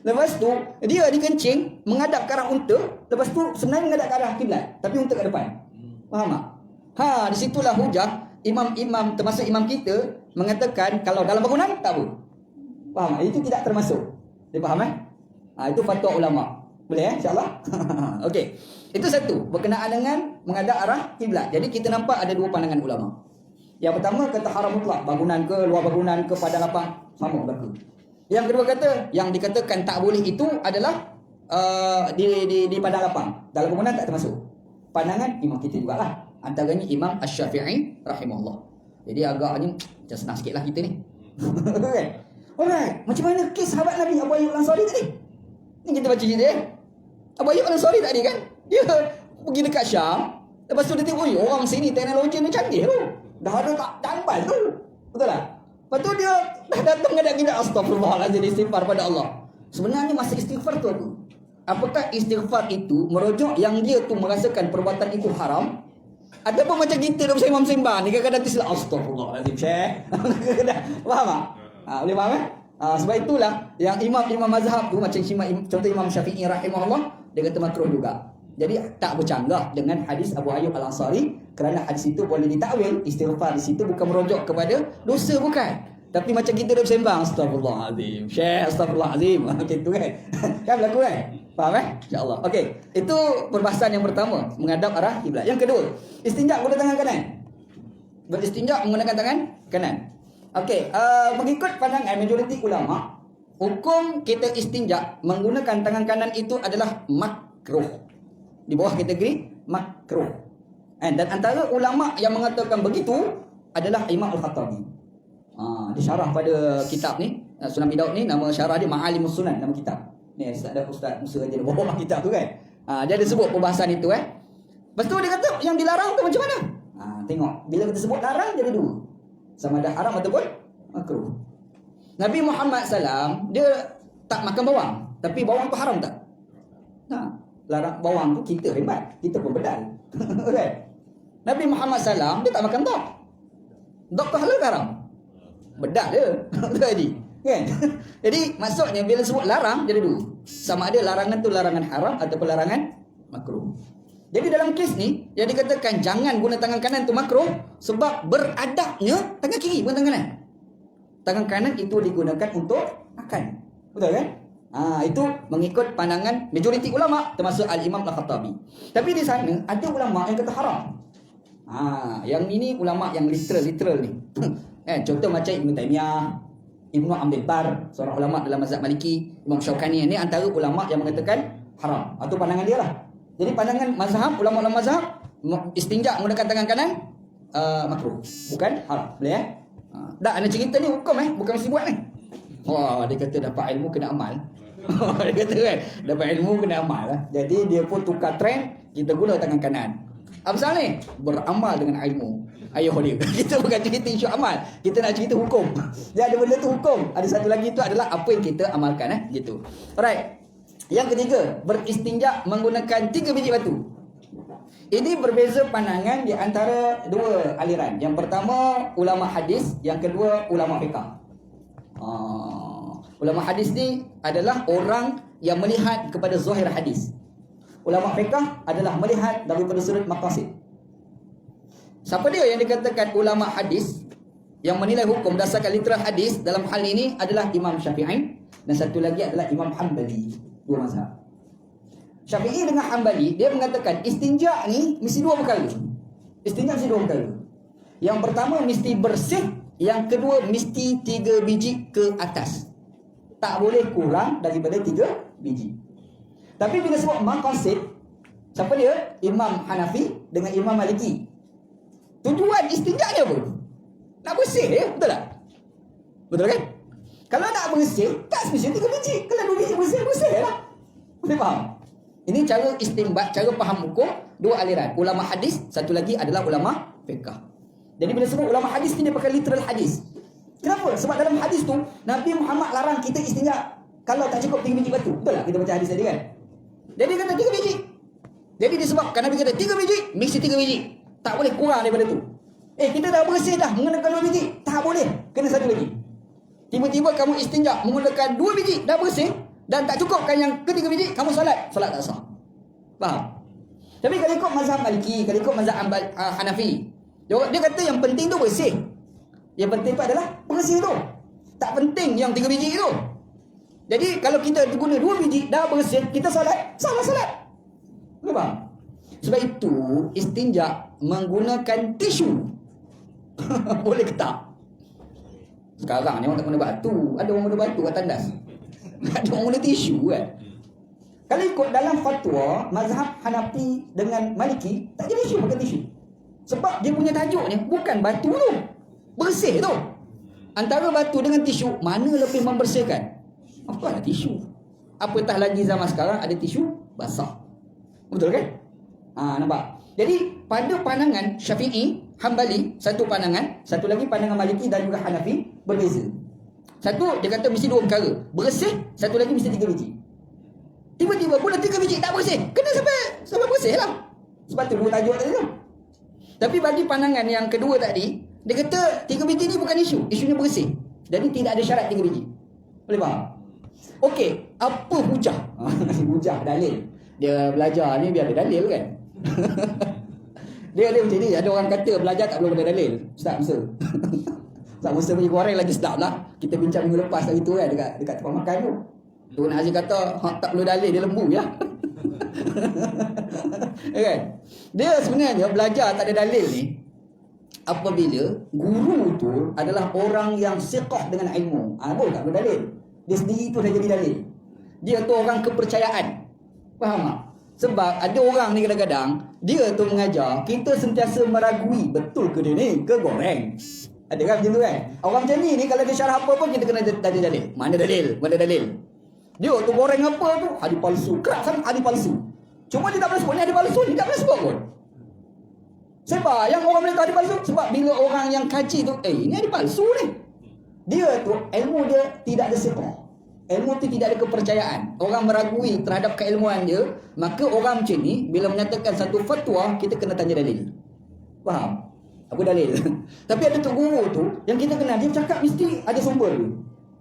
Speaker 1: Lepas tu dia dikencing menghadap ke arah unta, lepas tu sebenarnya menghadap ke arah kiblat, tapi unta kat depan. Faham tak? Di situlah hujah imam-imam termasuk imam kita mengatakan kalau dalam bangunan tak apa. Faham? Itu tidak termasuk. Dia faham itu fatwa ulama. Boleh insya-Allah. Okey. Itu satu berkenaan dengan menghadap arah kiblat. Jadi kita nampak ada dua pandangan ulama. Yang pertama kata haram mutlak, bangunan ke luar bangunan ke padang lapang sama berlaku. Yang kedua kata yang dikatakan tak boleh itu adalah di padang lapang. Dalam bangunan tak termasuk. Pandangan imam kita jugalah. Antaranya Imam Asy-Syafi'i rahimahullah. Jadi agaknya macam senang sikitlah kita ni. Kan? Alright, macam mana kes sahabat Nabi Abu Ayyub Al-Ansari tadi? Ni kita baca cerita Abu Ayyub Al-Ansari tadi kan, dia pergi dekat Syam. Lepas tu dia tengok, orang sini teknologi ni canggih tu. Dah ada tak tambal tu. Betul tak? Lepas tu dia dah datang menghadap kiblat, astagfirullahalazim, istighfar pada Allah. Sebenarnya masa istighfar tu apakah istighfar itu merujuk yang dia tu merasakan perbuatan itu haram, Ataupun macam kita duk sembang-sembang ni kadang-kadang tersilap astagfirullahalazim Syekh. Kadang-kadang faham tak? Boleh faham sebab itulah yang imam mazhab tu macam contoh Imam Syafi'i rahimahullah, dia kata makruh juga. Jadi tak bercanggah dengan hadis Abu Ayyub Al-Ansari, kerana hadis itu boleh ditakwil, istighfar di situ bukan merujuk kepada dosa, bukan. Tapi macam kita dah bersembang astagfirullahalazim Syekh, astagfirullahalazim macam tu kan. Kan berlaku kan? Faham InsyaAllah. Okey, itu perbahasan yang pertama, menghadap arah kiblat. Yang kedua, istinja guna tangan kanan. Beristinja menggunakan tangan kanan. Okey, mengikut pandangan majoriti ulama, hukum kita istinja menggunakan tangan kanan itu adalah makruh. Di bawah kategori makruh. Dan antara ulama yang mengatakan begitu adalah Imam Al-Khattabi. Dia syarah pada kitab ni, Sunan Abi Daud ni, nama syarah dia Ma'alimus Sunan, nama kitab. Ni ada Ustaz Musa aja dia bawa kitab tu kan. Dia ada sebut perbahasan itu Lepas tu dia kata yang dilarang tu macam mana? Tengok, bila kita sebut larang jadi dua. Sama ada haram ataupun makruh. Nabi Muhammad SAW dia tak makan bawang, tapi bawang tu haram tak? Larang bawang tu kita hebat, kita pun bedal. Kan? Nabi Muhammad SAW dia tak makan dok. Dok tu halal ke haram? Bedal dia. Jadi, kan? Jadi maksudnya bila sebut larang jadi dua. Sama ada larangan tu larangan haram ataupun larangan makruh. Jadi dalam kes ni yang dikatakan jangan guna tangan kanan tu makruh sebab beradabnya tangan kiri bukan tangan kanan. Tangan kanan itu digunakan untuk makan. Betul kan? Itu mengikut pandangan majoriti ulama termasuk Al-Imam Al-Khattabi. Tapi di sana ada ulama yang kata haram. Yang ini ulama yang literal ni. Contoh macam Ibn Taymiyah, Ibnu Abdul Bar, seorang ulama dalam mazhab Maliki, Imam Syaukani, ini antara ulama yang mengatakan haram. Atau pandangan dia lah. Jadi pandangan mazhab, ulama-ulama mazhab, istinja menggunakan tangan kanan makruh, bukan haram. Boleh dah ana cerita ni hukum bukan mesti buat ni. Dia kata dapat ilmu kena amal. Dia kata kan, dapat ilmu kena amal lah. Jadi dia pun tukar trend, kita guna tangan kanan. Apa salah ni? Beramal dengan ilmu. Ayuh dia. Kita bukan cerita isu amal, kita nak cerita hukum. Dia ada benda tu hukum. Ada satu lagi tu adalah apa yang kita amalkan gitu. Alright. Yang ketiga, beristinja menggunakan 3 biji batu. Ini berbeza pandangan di antara dua aliran. Yang pertama ulama hadis, yang kedua ulama fiqh. Ulama hadis ni adalah orang yang melihat kepada zahir hadis. Ulama fiqh adalah melihat daripada sudut maqasid. Siapa dia yang dikatakan ulama hadis yang menilai hukum berdasarkan literal hadis dalam hal ini adalah Imam Syafi'i dan satu lagi adalah Imam Hanbali. Dua mazhab. Syafi'i dengan Hanbali dia mengatakan istinja ni mesti dua perkara. Istinja mesti dua perkara. Yang pertama mesti bersih, yang kedua mesti 3 biji ke atas. Tak boleh kurang daripada 3 biji. Tapi bila sebut maqasid, siapa dia? Imam Hanafi dengan Imam Maliki. Tujuan istinja dia apa? Nak bersih betul tak? Betul kan? Kalau nak bersih, tak semestinya 3 biji. Kalau 2 biji bersih lah. Boleh faham? Ini cara istinbat, cara faham hukum dua aliran. Ulama hadis, satu lagi adalah ulama fiqh. Jadi bila sebut ulama hadis ni dia pakai literal hadis. Kenapa? Sebab dalam hadis tu Nabi Muhammad larang kita istinja kalau tak cukup 3 biji batu. Betul tak? Kita baca hadis tadi kan? Jadi dia kata 3 biji. Jadi disebabkan Nabi kata 3 biji, mesti 3 biji. Tak boleh kurang daripada tu. Kita dah bersih dah menggunakan 2 biji. Tak boleh. Kena satu lagi. Tiba-tiba kamu istinja menggunakan 2 biji, dah bersih dan tak cukupkan yang ketiga biji, kamu solat tak sah. Faham? Tapi kalau ikut mazhab Maliki, kalau ikut mazhab Hanafi, dia kata yang penting tu bersih. Yang penting tu adalah bersih tu. Tak penting yang 3 biji tu. Jadi kalau kita guna 2 biji dah bersih, kita solat, salah solat. Faham? Sebab itu istinja menggunakan tisu. Boleh ke tak? Sekarang ni orang tak guna batu. Ada orang guna batu kat tandas. Ada orang guna tisu kan. Kalau ikut dalam fatwa mazhab Hanafi dengan Maliki, tak jadi tisu, pakai tisu. Sebab dia punya tajuknya bukan batu tu, bersih tu. Antara batu dengan tisu, mana lebih membersihkan? Apalah tisu. Apatah lagi zaman sekarang ada tisu basah. Betul kan? Nampak? Jadi pada pandangan Syafi'i, Hanbali satu pandangan, satu lagi pandangan Maliki dan juga Hanafi berbeza. Satu dia kata mesti 2 perkara, bersih, satu lagi mesti 3 biji. Tiba-tiba pula 3 biji tak bersih, kena sampai bersih lah. Sebab tu dua tajuk tadi tu. Tapi bagi pandangan yang kedua tadi, dia kata 3 biji ni bukan isu. Isunya bersih. Jadi tidak ada syarat 3 biji. Boleh faham? Okey, apa hujah? Hujah, dalil. Dia belajar ni biar ada dalil kan? dia macam ni. Ada orang kata belajar tak perlu ada dalil. Ustaz Musa. Ustaz Musa punya goreng lagi sedap lah. Kita bincang minggu lepas tadi tu kan, dekat tempat makan tu. Tuan Haji kata, tak perlu dalil, dia lembu ya. Kan? Dia sebenarnya belajar tak ada dalil ni apabila guru tu adalah orang yang siqah dengan ilmu. Boleh tak perlu dalil. Dia sendiri tu dah jadi dalil. Dia tu orang kepercayaan. Faham tak? Sebab ada orang ni kadang-kadang dia tu mengajar, kita sentiasa meragui betul ke dia ni ke goreng. Ada kan macam tu kan? Orang macam ni kalau dia syarah apa pun kita kena tanya dalil. Mana dalil? Mana dalil? Dia tu goreng apa tu? Hadis palsu. Kerak sangat hadis palsu. Cuma dia tak pernah sebut ni hadis palsu. Dia tak pernah sebut pun. Sebab yang orang boleh tahu hadis palsu? Sebab bila orang yang kaji tu, ini hadis palsu ni. Dia tu, ilmu dia tidak ada siqah. Ilmu tu tidak ada kepercayaan. Orang meragui terhadap keilmuan dia. Maka orang macam ni, bila menyatakan satu fatwa, kita kena tanya dalil. Faham? Apa dalil? Tapi ada tu guru tu, yang kita kenal, dia cakap mesti ada sumber dia.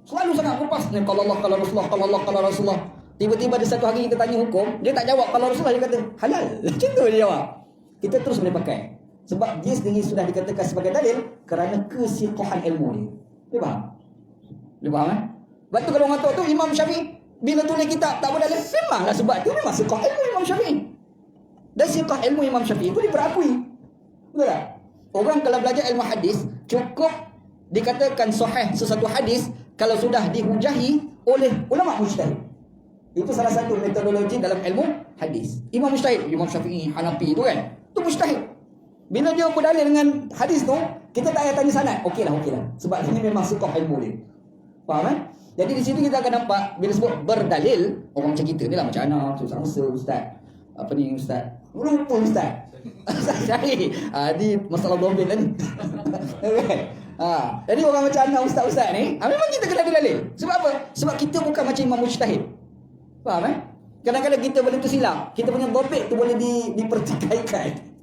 Speaker 1: Selalu sangat kupas. Kalau Allah, kalau Rasulullah, kalau Allah, kalau Rasulullah. Tiba-tiba ada satu hari kita tanya hukum, dia tak jawab kalau Rasulullah, dia kata halal. Macam tu dia jawab. Kita terus boleh pakai. Sebab dia sendiri sudah dikatakan sebagai dalil kerana kesiqahan ilmu dia. Dia faham? Dia faham kan? Sebab tu kalau orang tahu tu Imam Syafi'i bila tulis kitab tak berdalil, memanglah sebab tu memang siqah ilmu Imam Syafi'i. Dan siqah ilmu Imam Syafi'i itu diperakui. Betul tak? Orang kalau belajar ilmu hadis cukup dikatakan sahih sesuatu hadis kalau sudah dihujahi oleh ulama mujtahid. Itu salah satu metodologi dalam ilmu hadis. Imam mujtahid, Imam Syafi'i, Hanafi itu kan, itu mujtahid. Bila dia berdalil dengan hadis tu, kita tak payah tanya sanad. Okeylah. Sebab ini memang siqah ilmu dia. Faham kan? Jadi di situ kita akan nampak bila sebut berdalil, orang macam kita ni lah, macam Ana, Ustaz Musa, Ustaz apa ni, Ustaz lupa Ustaz Syahid. Ni masalah dompet tadi. Jadi orang macam Ana, Ustaz ni, memang kita kena ada dalil. Sebab apa? Sebab kita bukan macam imam mujtahid. Faham kan? Kadang-kadang kita boleh tersilap. Kita punya dompet tu boleh dipertikaikan.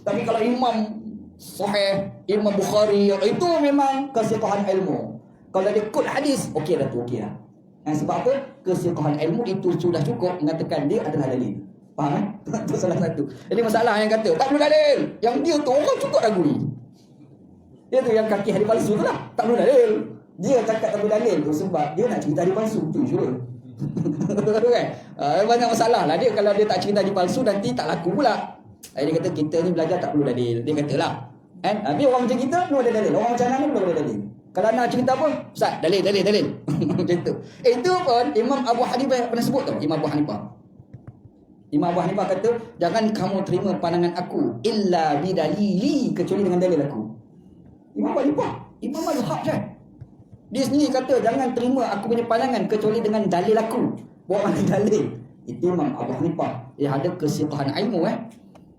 Speaker 1: Tapi kalau imam Sahih, Imam Bukhari, itu memang kesiqahan ilmu. Kalau dia kod hadis, okey dah tu, okey dah. Sebab apa? Kesiqahan ilmu itu sudah cukup mengatakan dia adalah dalil. Faham kan? Itu salah satu. Jadi masalah yang kata tak perlu dalil, yang dia tu orang cukup ragui. Dia tu yang kaki hadis palsu tu lah, tak perlu dalil. Dia cakap tak perlu dalil tu sebab dia nak cerita hadis palsu tu je. Kan? Banyak masalah lah dia kalau dia tak cerita hadis palsu nanti tak laku pula. Dia kata kita ni belajar tak perlu dalil. Dia katalah. Tapi orang macam kita perlu ada dalil. Orang macam Ana perlu ada dalil. Kalau nak cerita apa? Ustaz, dalil. Macam tu. Itu pun Imam Abu Hanifah pernah sebut tau. Imam Abu Hanifah kata, jangan kamu terima pandangan aku illa bidalili, kecuali dengan dalil aku. Imam Abu Hanifah, Imam Mazhab kan. Dia sendiri kata, jangan terima aku punya pandangan kecuali dengan dalil aku. Bawa mana dalil? Itu Imam Abu Hanifah. Dia ada kesiqahan ilmu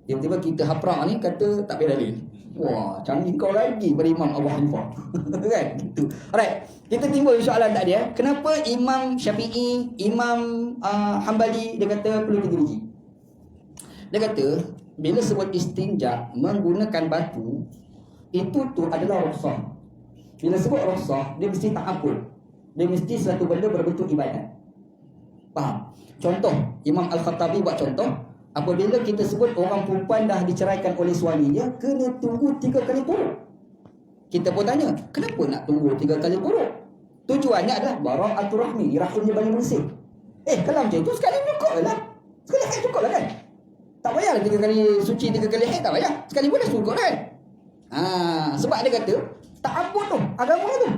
Speaker 1: Tiba-tiba kita haprak ni kata tak payah dalil. Wah, canggih kau lagi pada Imam Abu Hanifah. Kan? Gitu. Alright, kita timbul soalan tadi kenapa Imam Syafi'i, Imam Hambali dia kata perlu 3 biji? Dia kata bila sebut istinja menggunakan batu, itu tu adalah rukhsah. Bila sebut rukhsah, dia mesti ta'abbud. Dia mesti satu benda berbentuk ibadat. Faham? Contoh, Imam Al-Khattabi buat contoh, apabila kita sebut orang perempuan dah diceraikan oleh suaminya, kena tunggu 3 kali turut. Kita pun tanya, kenapa nak tunggu 3 kali turut? Tujuannya adalah bara'atul rahmi, rahimnya bagi bersih. Kalau macam itu sekali cukup lah. Sekali haid cukup lah kan? Tak payah 3 kali suci, 3 kali haid, tak payah. Sekali pun dah cukup kan? Sebab dia kata, ta'abbud tu, agama tu.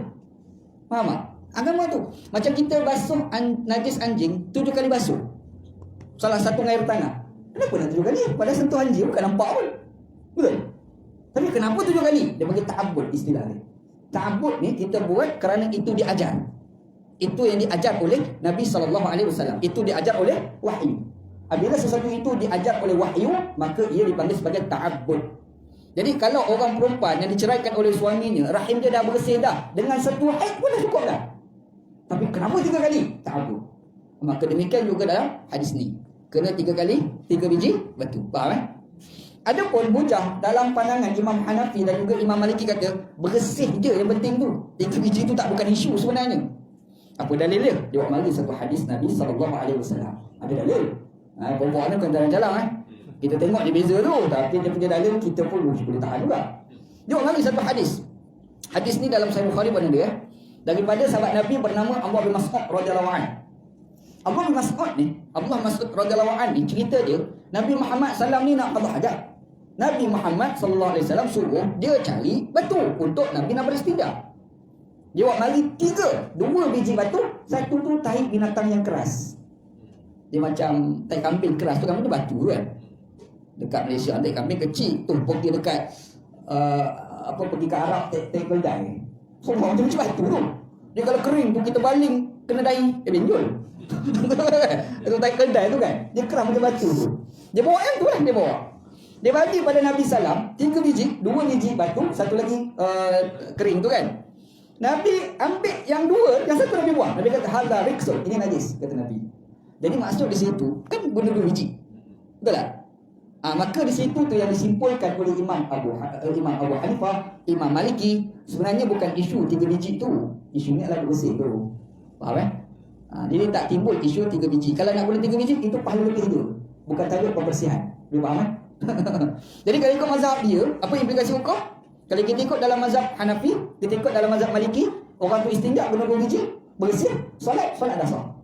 Speaker 1: Faham tak? Agama tu. Macam kita basuh najis anjing 7 kali basuh. Salah satu air tanah. Kenapa nak 7 kali? Padahal sentuh anjing bukan nampak pun. Betul? Tapi kenapa 7 kali? Dia panggil ta'abbud istilah ni. Ta'abbud ni kita buat kerana itu diajar. Itu yang diajar oleh Nabi SAW. Itu diajar oleh wahyu. Bila sesuatu itu diajar oleh wahyu, maka ia dipanggil sebagai ta'abbud. Jadi kalau orang perempuan yang diceraikan oleh suaminya, rahim dia dah bersih dah, dengan satu haid pun dah cukup dah. Tapi kenapa 3 kali? Ta'abbud. Maka demikian juga dalam hadis ni. Kena 3 kali 3 biji batu. Faham Adapun bujang dalam pandangan Imam Hanafi dan juga Imam Maliki kata bersih je yang penting tu. 3 biji tu tak bukan isu sebenarnya. Apa dalil dia? Dia buat mari satu hadis Nabi SAW. Ada dalil. Pokok ni bukan jalan-jalan Kita tengok dia beza tu, tapi dia punya dalil kita pun boleh tahan juga. Dia buat mari satu hadis. Hadis ni dalam Sahih Bukhari pun ada daripada sahabat Nabi bernama Abdullah bin Mas'ud radhiyallahu anhu. Abdullah bin Mas'ud ni, Abdullah Mas'ud radhiyallahu anhu ni cerita dia, Nabi Muhammad SAW ni nak qada hajat. Nabi Muhammad SAW suruh dia cari batu untuk Nabi nak beristinja. Dia buat mari 2 biji batu, satu tu tahi binatang yang keras. Dia macam tahi kambing keras tu kan, dia batu kan. Dekat Malaysia tahi kambing kecil tu pergi dekat pergi ke Arab tahi keldai. Semua macam batu tu. Dia kalau kering tu kita baling kena dahi benjol. Itu tahi keldai tu kan. Dia keras macam batu tu. Dia bawa yang tu lah dia bawa. Dia bagi pada Nabi Salam 3 biji, 2 biji batu, satu lagi kering tu kan. Nabi ambil yang 2, yang satu Nabi buang. Nabi kata hadza riksun, ini najis kata Nabi. Jadi maksud di situ kan guna 2 biji. Betul tak? Maka di situ tu yang disimpulkan oleh Imam Abu Hanifah, Imam Maliki, sebenarnya bukan isu 3 biji tu. Isunya adalah bersih tu. Faham jadi tak timbul isu 3 biji. Kalau nak guna 3 biji itu pahala lebih tu. Bukan tajuk pembersihan. Boleh faham Jadi kalau ikut mazhab dia, apa implikasi hukum? Kalau kita ikut dalam mazhab Hanafi, kita ikut dalam mazhab Maliki, orang tu istinja guna 2 biji, bersih, solat dah sah.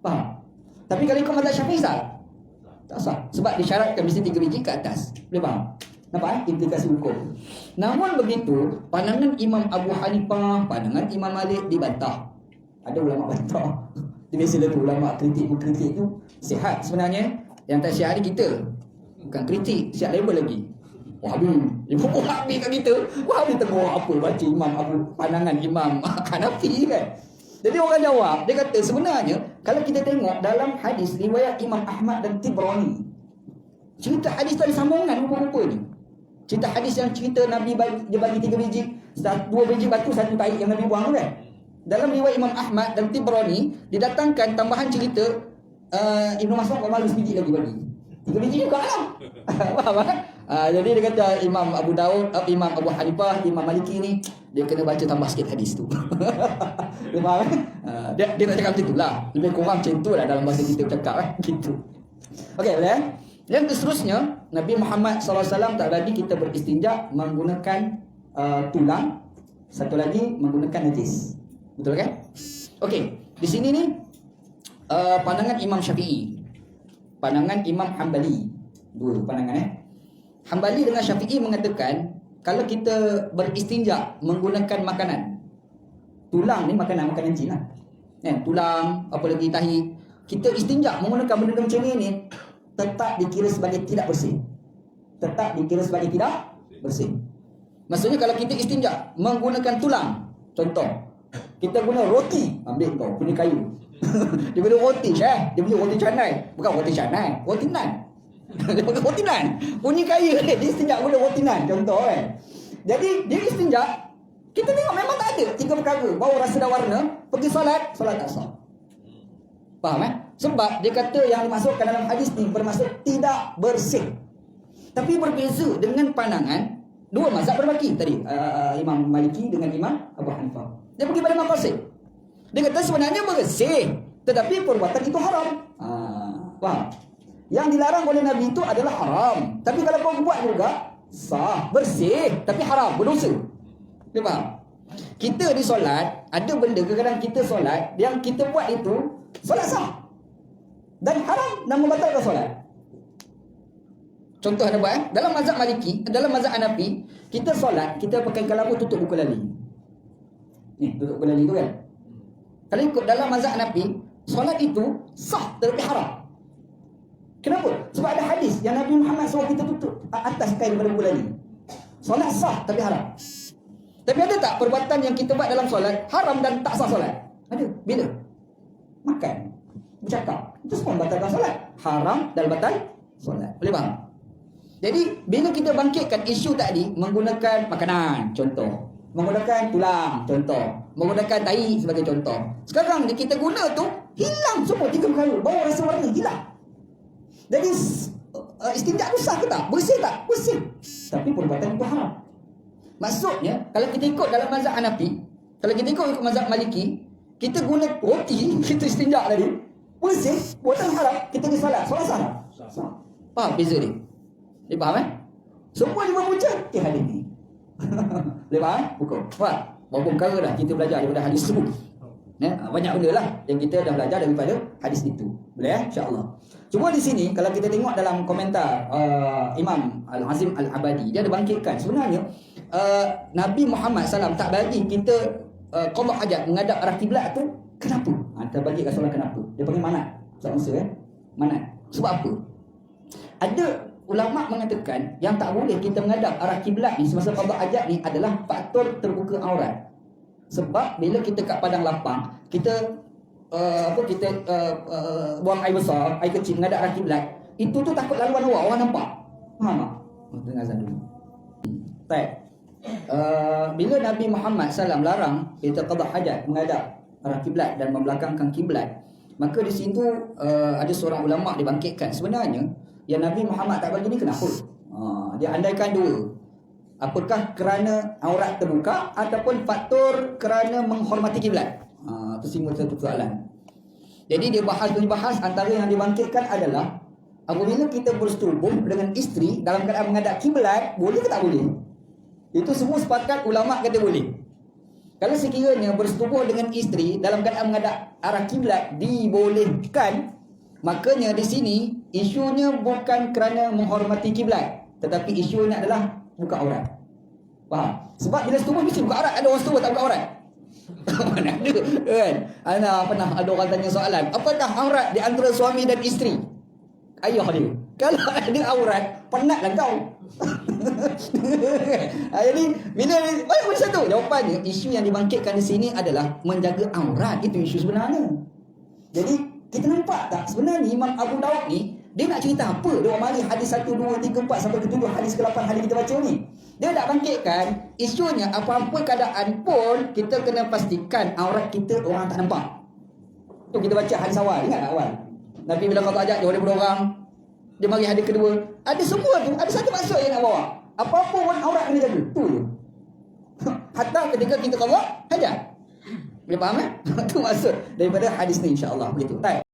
Speaker 1: Faham? Tapi kalau ikut mazhab Syafi'i tak sah. Sebab disyaratkan mesti 3 biji ke atas. Boleh faham? Nampak implikasi hukum. Namun begitu, pandangan Imam Abu Hanifah, pandangan Imam Malik dibantah. Ada ulama bantah. Dia biasalah tu ulama kritik tu sihat sebenarnya. Yang tak sihat ni kita. Bukan kritik, siap label lagi. Wahabi. Dia pun Wahabi kat kita. Wahabi tegur apa baca Imam Abu, pandangan Imam Hanafi kan. Jadi orang jawab, dia kata sebenarnya kalau kita tengok dalam hadis riwayat Imam Ahmad dan Tibrani, cerita hadis tu ada sambungan rupa-rupa ni. Cerita hadis yang cerita Nabi dia bagi 3 biji, 2 biji batu, satu tahi yang Nabi buang tu kan. Dalam riwayat Imam Ahmad dan Tibrani didatangkan tambahan cerita Ibnu Mas'ud malu sebiji lagi bagi 3 biji juga lah. Faham kan? Jadi dia kata Imam Abu Daud, Imam Abu Hanifah, Imam Maliki ni dia kena baca tambah sikit hadis tu. Dia faham kan? Dia tak cakap macam tu lah. Lebih kurang macam tu lah dalam bahasa kita cakap gitu. Okey, boleh? Yang seterusnya, Nabi Muhammad SAW tak bagi kita beristinja menggunakan tulang. Satu lagi menggunakan najis. Betul kan? Okey, di sini ni pandangan Imam Syafi'i, pandangan Imam Hanbali. 2 pandangan Hanbali dengan Syafi'i mengatakan kalau kita beristinja menggunakan makanan, tulang ni makanan jin lah. Tulang, apa lagi tahi, kita istinja menggunakan benda macam ni tetap dikira sebagai tidak bersih. Tetap dikira sebagai tidak bersih. Maksudnya kalau kita istinja menggunakan tulang, contoh kita guna roti, ambil kau punya kayu. Dia guna roti, dia punya roti canai, bukan roti canai, roti nan. Dia pakai roti nan, punya kayu dia istinja guna roti nan, contoh kan. Jadi dia istinja, kita tengok memang tak ada 3 perkara, bau, rasa dan warna, pergi solat tak sah. Faham Sebab dia kata yang dimasukkan dalam hadis ni bermaksud tidak bersih. Tapi berbeza dengan pandangan 2 mazhab berbaki tadi, Imam Maliki dengan Imam Abu Hanifah. Dia pergi pada maqasid. Dia kata sebenarnya bersih, tetapi perbuatan itu haram. Faham? Yang dilarang oleh Nabi itu adalah haram. Tapi kalau kau buat juga sah, bersih, tapi haram, berdosa. Dia faham? Kita di solat, ada benda kadang-kadang kita solat, yang kita buat itu solat sah dan haram dan membatalkan solat. Contoh ada buat dalam mazhab Maliki, dalam mazhab Hanafi, kita solat, kita pakai kalabu tutup buku lali. Ni tutup buku lali tu kan. Kalau ikut dalam mazhab Hanafi, solat itu sah tetapi haram. Kenapa? Sebab ada hadis yang Nabi Muhammad SAW kita tutup atas kain daripada buku lali. Solat sah tapi haram. Tapi ada tak perbuatan yang kita buat dalam solat haram dan tak sah solat? Ada. Bila? Makan, bercakap, itu semua membatalkan solat. Haram dan batal solat. Boleh faham? Jadi bila kita bangkitkan isu tadi, menggunakan makanan contoh, menggunakan tulang contoh, menggunakan tahi sebagai contoh, sekarang kita guna tu hilang semua 3 perkara, bau, rasa, warna hilang. Jadi istinja tu sah ke tak? Bersih tak? Bersih. Tapi perbuatan itu haram. Maksudnya, kalau kita ikut dalam mazhab Hanafi, kalau kita ikut mazhab Maliki, kita guna roti, kita istinja tadi, bersih, buatan haram, kita pergi solat sah. Sah. Faham beza dia? Dia faham Semua dia membaca hadis ni. Dia faham? Bukan. Faham? Berapa perkara dah kita belajar daripada hadis tu. Banyak benda lah yang kita dah belajar daripada hadis itu. Boleh InsyaAllah. Cuma di sini kalau kita tengok dalam komentar Imam Al-Azim Al-Abadi, dia ada bangkitkan sebenarnya Nabi Muhammad SAW tak bagi kita qada hajat menghadap arah kiblat tu. Kenapa? Kita bagi kat soalan kenapa. Dia panggil manat. Manat. Sebab apa? Ada ulama mengatakan yang tak boleh kita menghadap arah kiblat ni semasa qada hajat ni adalah faktor terbuka aurat. Sebab bila kita kat padang lapang, kita buang air besar, air kecil menghadap arah kiblat, itu tu takut laluan orang nampak. Faham tak? Dengar azan dulu. Baik. Bila Nabi Muhammad SAW larang kita qada hajat menghadap arah kiblat dan membelakangkan kiblat, maka di situ ada seorang ulama dibangkitkan sebenarnya yang Nabi Muhammad tak bagi ni kenapa? Dia andaikan dua. Apakah kerana aurat terbuka ataupun faktor kerana menghormati kiblat? Itu semua satu soalan. Jadi dia bahas antara yang dibangkitkan adalah apabila kita bersetubuh dengan isteri dalam keadaan menghadap kiblat, boleh ke tak boleh? Itu semua sepakat ulama kata boleh. Kalau sekiranya bersetubuh dengan isteri dalam keadaan menghadap arah kiblat dibolehkan, makanya di sini isunya bukan kerana menghormati kiblat, tetapi isunya adalah buka aurat. Faham? Sebab bila setubuh mesti buka aurat. Ada orang setubuh tak buka aurat? Mana ada kan? Ana pernah ada orang tanya soalan, apakah aurat di antara suami dan isteri? Ayah dia. Kalau ada aurat, penatlah kau. Jadi bila banyak macam tu, jawapannya isu yang dibangkitkan di sini adalah menjaga aurat. Itu isu sebenarnya. Jadi kita nampak tak sebenarnya Imam Abu Daud ni dia nak cerita apa? Dia mari hadis 1, 2, 3, 4 sampai ke 7, hadis ke-8 hadis kita baca ni. Dia nak bangkitkan isunya apa-apa keadaan pun kita kena pastikan aurat kita orang tak nampak. Tu kita baca hadis awal, ingat tak awal? Nabi bila qada hajat dia daripada orang. Dia mari hadis kedua. Ada semua tu, ada satu maksud yang nak bawa. Apa-apa pun aurat kena jaga. Tu je. Hatta ketika kita qada hajat. Boleh faham Tu maksud daripada hadis ni insya-Allah begitu. Baik.